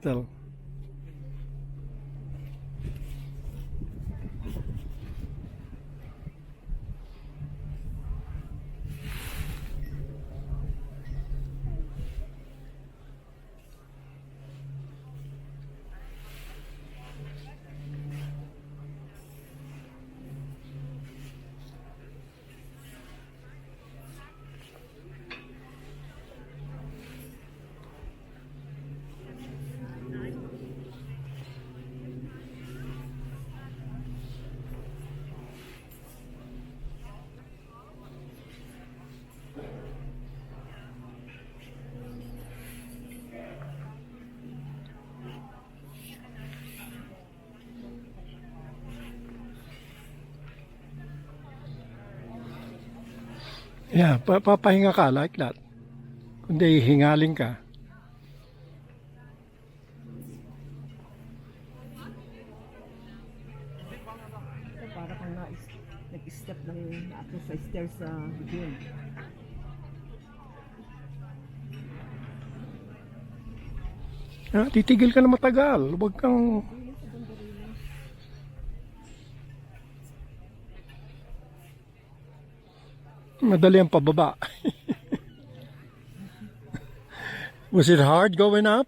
Still. Yeah, papahinga ka like that. Kundi hingaling ka. Para kang nag-step ng ako sa stairs sa gym. Titigil ka na matagal. Huwag kang... Madali ang pababa. Was it hard going up?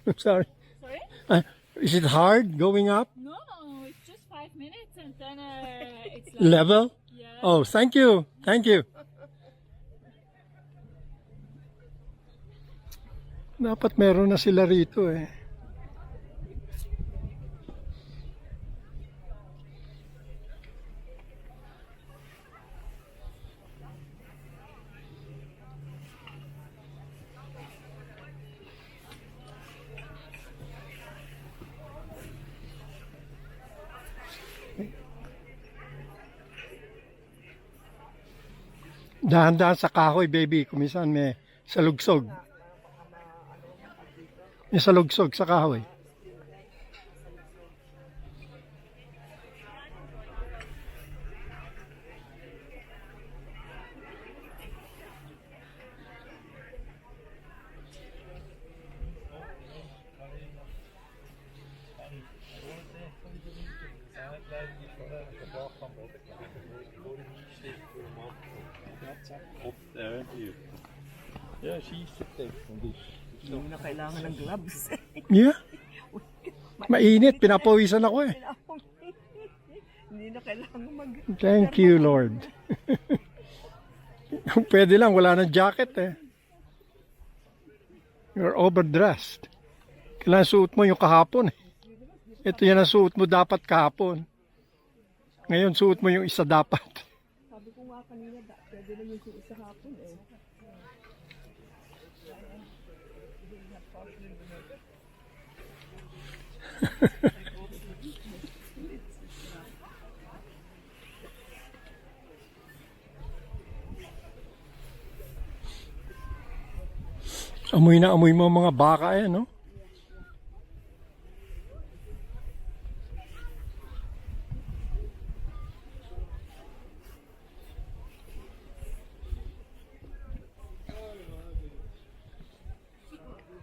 I'm sorry. Sorry? Is it hard going up? No, it's just 5 minutes and then it's like... Level? Yeah. Oh, thank you. Thank you. Dapat meron na sila rito eh. Dahan-dahan sa kahoy, baby. Kumisan may salugsog. May salugsog sa kahoy. Ja, skistek van die. Hindi mo na kailangan ng gloves. Yeah. Mainit. Pinapawisan ako eh. Hindi na kailangan Thank you, Lord. Pwede lang. Wala nang jacket eh. You're overdressed. Kailangan suot mo yung kahapon eh. Ito yan ang suot mo dapat kahapon. Ngayon suot mo yung isa dapat. Sabi ko nga kanina, pwede na yung isa hapon eh. Amoy na amoy mo mga baka eh, no?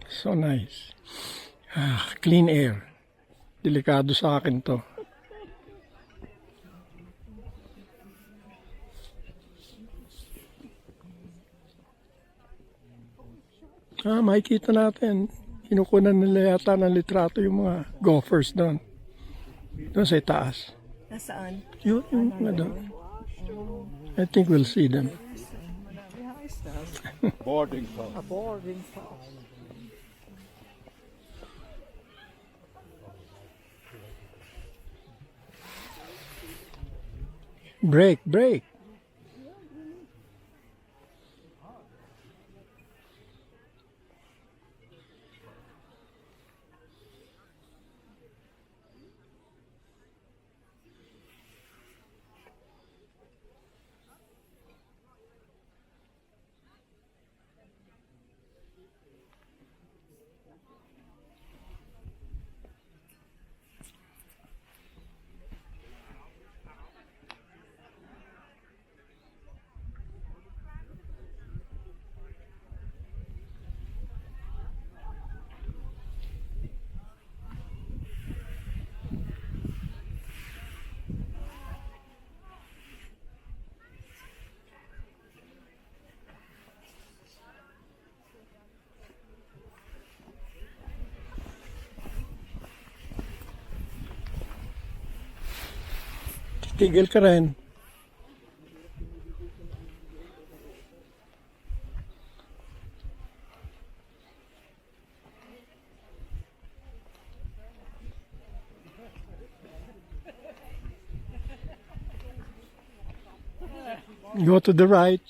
So nice. Clean air. Delikado sa akin to. Makikita natin. Kinukunan nila yata ng litrato yung mga golfers doon. Doon sa itaas. Nasaan? Yun, doon. I think we'll see them. Boarding house. A boarding house. Break, break. Tigil ka rin. Go to the right.